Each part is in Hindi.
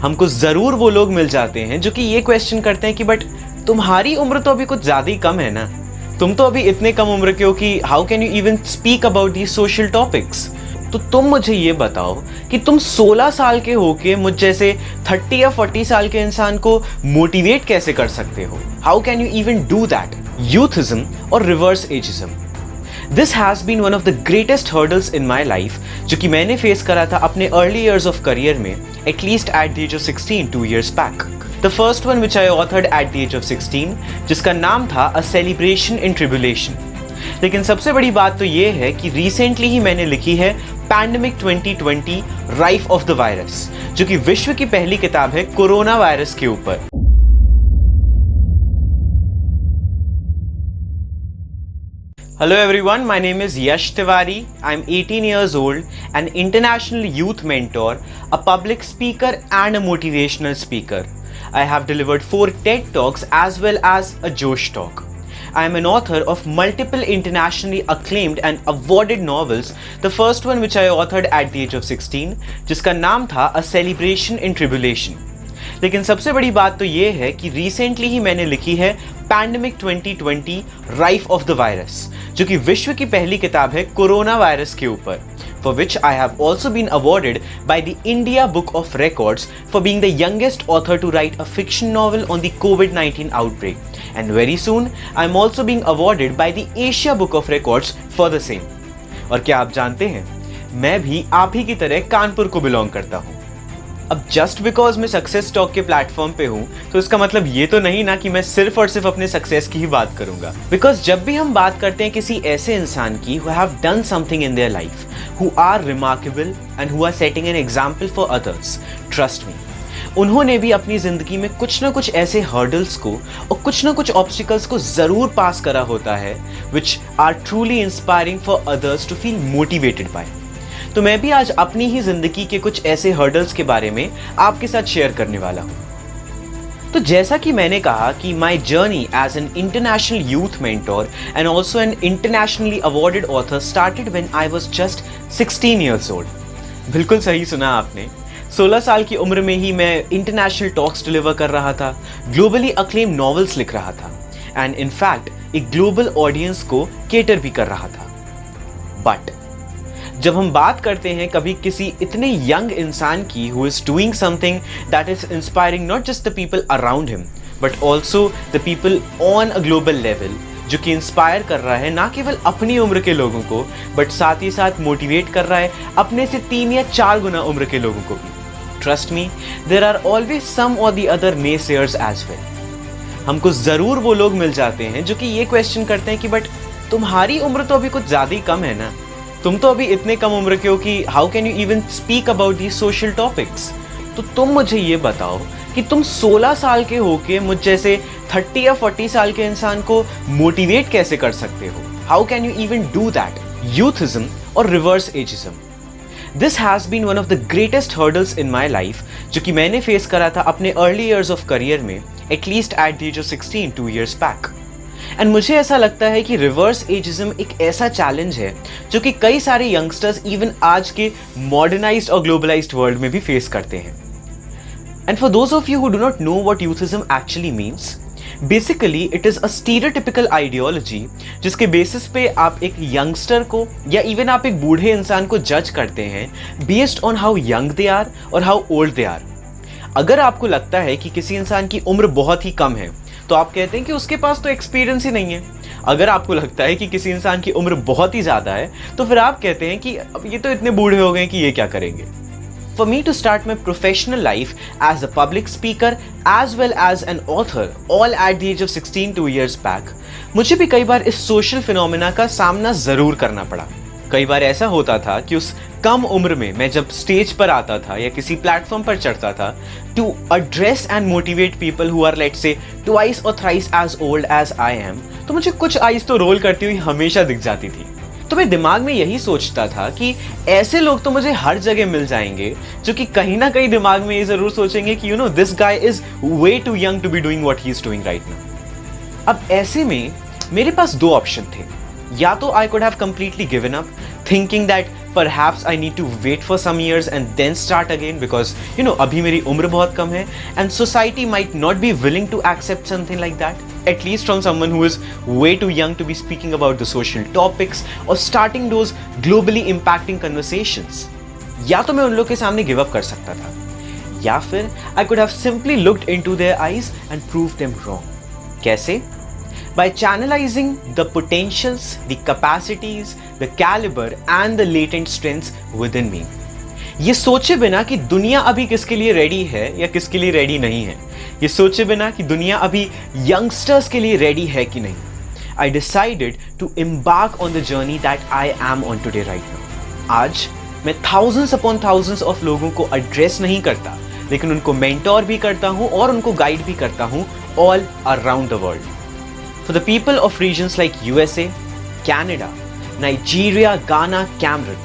हमको ज़रूर वो लोग मिल जाते हैं जो कि ये क्वेश्चन करते हैं कि बट तुम्हारी उम्र तो अभी कुछ ज़्यादा ही कम है ना, तुम तो अभी इतने कम उम्र के हो कि how can you even speak about the social topics. तो तुम मुझे ये बताओ कि तुम 16 साल के होके मुझ जैसे 30 या 40 साल के इंसान को मोटिवेट कैसे कर सकते हो। How can you even do that. Youthism और reverse ageism, this has been one of the greatest hurdles in my life, जो कि मैंने फेस करा था अपने अर्ली ईयर्स ऑफ करियर में, at least at the age of 16 2 years back. The first one which I authored at the age of 16, जिसका नाम था अ सेलिब्रेशन इन ट्रिब्यूलेशन। लेकिन सबसे बड़ी बात तो ये है कि रिसेंटली ही मैंने लिखी है pandemic 2020 rife of the virus, जो कि विश्व की पहली किताब है कोरोना वायरस के ऊपर। Hello everyone, my name is Yash Tiwari. I'm 18 years old, an international youth mentor, a public speaker and a motivational speaker. I have delivered 4 TED Talks as well as a Josh Talk. I am an author of multiple internationally acclaimed and awarded novels. The first one which I authored at the age of 16, जिसका नाम था A Celebration in Tribulation. लेकिन सबसे बड़ी बात तो ये है कि रिसेंटली ही मैंने लिखी है pandemic 2020 rife of the virus, जो कि विश्व की पहली किताब है कोरोना वायरस के ऊपर, for which I have also been awarded by the India Book of Records for being the youngest author to write a fiction novel on the COVID-19 outbreak. And very soon, I am also being awarded by the Asia Book of Records for the same. और क्या आप जानते हैं, मैं भी आप ही की तरह कानपुर को बिलोंग करता हूँ। अब जस्ट बिकॉज मैं सक्सेस टॉक के प्लेटफॉर्म पे हूँ तो इसका मतलब ये तो नहीं ना कि मैं सिर्फ और सिर्फ अपने सक्सेस की ही बात करूंगा। बिकॉज जब भी हम बात करते हैं किसी ऐसे इंसान की who have done something in their life, who are remarkable and who are setting an example for others, trust me, उन्होंने भी अपनी जिंदगी में कुछ ना कुछ ऐसे हर्डल्स को और कुछ ना कुछ ऑब्स्टिकल्स को जरूर पास करा होता है which are truly inspiring for others to feel motivated by. तो मैं भी आज अपनी ही जिंदगी के कुछ ऐसे हर्डल्स के बारे में आपके साथ शेयर करने वाला हूं। तो जैसा कि मैंने कहा कि my journey as an international youth mentor and also an internationally awarded author started when I was just 16 years old। बिल्कुल सही सुना आपने, 16 साल की उम्र में ही मैं इंटरनेशनल टॉक्स डिलीवर कर रहा था, ग्लोबली अक्लेम नॉवेल्स लिख रहा था एंड इनफैक्ट एक ग्लोबल ऑडियंस को केटर भी कर रहा था। बट जब हम बात करते हैं कभी किसी इतने यंग इंसान की who is doing something that is inspiring not just the people around him but also the people on a global level, जो कि इंस्पायर कर रहा है ना केवल अपनी उम्र के लोगों को बट साथ ही साथ मोटिवेट कर रहा है अपने से 3 या 4 गुना उम्र के लोगों को भी। Trust me, there are always some or the other naysayers as well. हमको जरूर वो लोग मिल जाते हैं जो कि ये क्वेश्चन करते हैं कि बट तुम्हारी उम्र तो अभी कुछ ज्यादा ही कम है ना, तुम तो अभी इतने कम उम्र के हो कि how can you even speak about the social topics. तो तुम मुझे ये बताओ कि तुम 16 साल के होके मुझ जैसे 30 या 40 साल के इंसान को मोटिवेट कैसे कर सकते हो। How can you even do that. Youthism और reverse ageism, this has been one of the greatest hurdles in my life, जो कि मैंने फेस करा था अपने अर्ली ईयर्स ऑफ करियर में, at least at the age of 16 2 years back. And मुझे ऐसा लगता है कि रिवर्स एजिज्म एक ऐसा चैलेंज है जो कि कई सारे यंगस्टर्स इवन आज के मॉडर्नाइज्ड और ग्लोबलाइज्ड वर्ल्ड में भी फेस करते हैं। And for those of you who do not know what youthism actually means, basically it is a stereotypical ideology जिसके बेसिस पे आप एक यंगस्टर को या इवन आप एक बूढ़े इंसान को जज करते हैं based on how young they are और हाउ ओल्ड दे आर। अगर आपको लगता है कि किसी इंसान की उम्र बहुत ही कम है तो आप कहते हैं कि उसके पास तो एक्सपीरियंस ही नहीं है। अगर आपको लगता है कि किसी इंसान की उम्र बहुत ही ज़्यादा है तो फिर आप कहते हैं कि अब ये तो इतने बूढ़े हो गए कि ये क्या करेंगे। For me to start my professional life as a public speaker as well as an author all at the age of 16 2 years back, मुझे भी कई बार इस सोशल फिनोमेना का सामना ज़रूर करना पड़ा। कई बार ऐसा होता था कि उस कम उम्र में मैं जब स्टेज पर आता था या किसी प्लेटफॉर्म पर चढ़ता था to address and motivate people who are let's say twice or thrice as old as I am, तो मुझे कुछ आइज तो रोल करती हुई हमेशा दिख जाती थी। तो मैं दिमाग में यही सोचता था कि ऐसे लोग तो मुझे हर जगह मिल जाएंगे जो कि कहीं ना कहीं दिमाग में ये जरूर सोचेंगे कि you know this guy is way too young to be doing what he is doing right now. अब ऐसे में मेरे पास 2 ऑप्शन थे, या तो I could have completely given up thinking that perhaps I need to wait for some years and then start again because अभी मेरी उम्र बहुत कम है and society might not be willing to accept something like that, at least from someone who is way too young to be speaking about the social topics or starting those globally impacting conversations. या तो मैं उन लोग के सामने गिव अप कर सकता था, या फिर I could have simply looked into their eyes and proved them wrong. कैसे? By channelizing the potentials, the capacities, the caliber and the latent strengths within me. ये सोचे बिना कि दुनिया अभी किसके लिए रेडी है या किसके लिए रेडी नहीं है, ये सोचे बिना कि दुनिया अभी यंगस्टर्स के लिए रेडी है कि नहीं, I decided to embark on the journey that I am on today right now. आज मैं thousands upon thousands of लोगों को address नहीं करता, लेकिन उनको mentor भी करता हूँ और उनको guide भी करता हूँ all around the world. For the people of regions like USA, Canada, Nigeria, Ghana, Cameroon,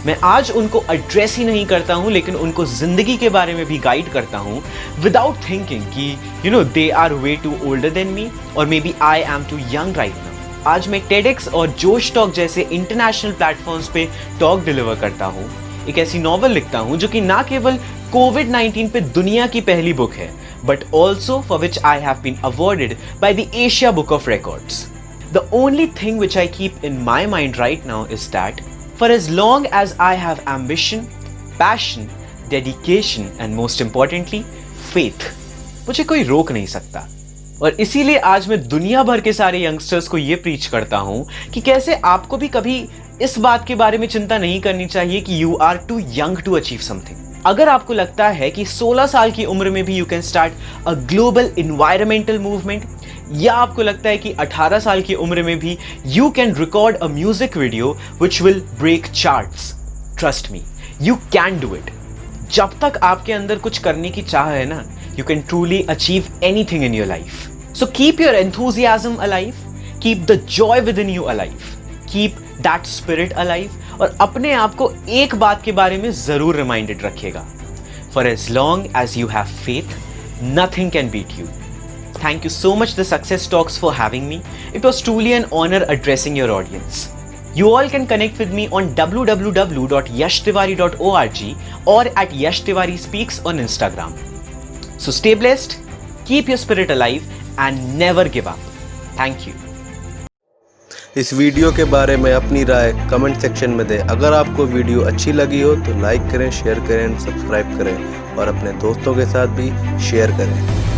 मैं आज उनको एड्रेस ही नहीं करता हूं लेकिन उनको जिंदगी के बारे में भी गाइड करता हूं विदाउट थिंकिंग कि they are way too older than me or maybe I am too young right now. आज मैं TEDx और जोश टॉक जैसे इंटरनेशनल प्लेटफॉर्म्स पे टॉक डिलीवर करता हूं, एक ऐसी नॉवल लिखता हूं जो कि ना केवल कोविड-19 पे दुनिया की पहली बुक है, but also for which I have been awarded by the Asia Book of Records. The only thing which I keep in my mind right now is that for as long as I have ambition, passion, dedication and most importantly faith, मुझे कोई रोक नहीं सकता। और इसीलिए आज मैं दुनिया भर के सारे यंगस्टर्स को ये प्रीच करता हूं कि कैसे आपको भी कभी इस बात के बारे में चिंता नहीं करनी चाहिए कि you are too young to achieve something. अगर आपको लगता है कि 16 साल की उम्र में भी you can start a global environmental movement, या आपको लगता है कि 18 साल की उम्र में भी you can record a music video which will break charts, trust me you can do it. जब तक आपके अंदर कुछ करने की चाह है ना, you can truly achieve anything in your life. So keep your enthusiasm alive, keep the joy within you alive, keep that spirit alive और अपने आप को एक बात के बारे में जरूर रिमाइंडेड रखिएगा, for as long as you have faith, nothing can beat you. Thank you so much the Success Talks for having me. It was truly an honor addressing your audience. You all can connect with me on www.yashtiwari.org or at Yash Tiwari Speaks on Instagram. So stay blessed, keep your spirit alive and never give up. Thank you. इस वीडियो के बारे में अपनी राय कमेंट सेक्शन में दें। अगर आपको वीडियो अच्छी लगी हो तो लाइक करें, शेयर करें, सब्सक्राइब करें और अपने दोस्तों के साथ भी शेयर करें।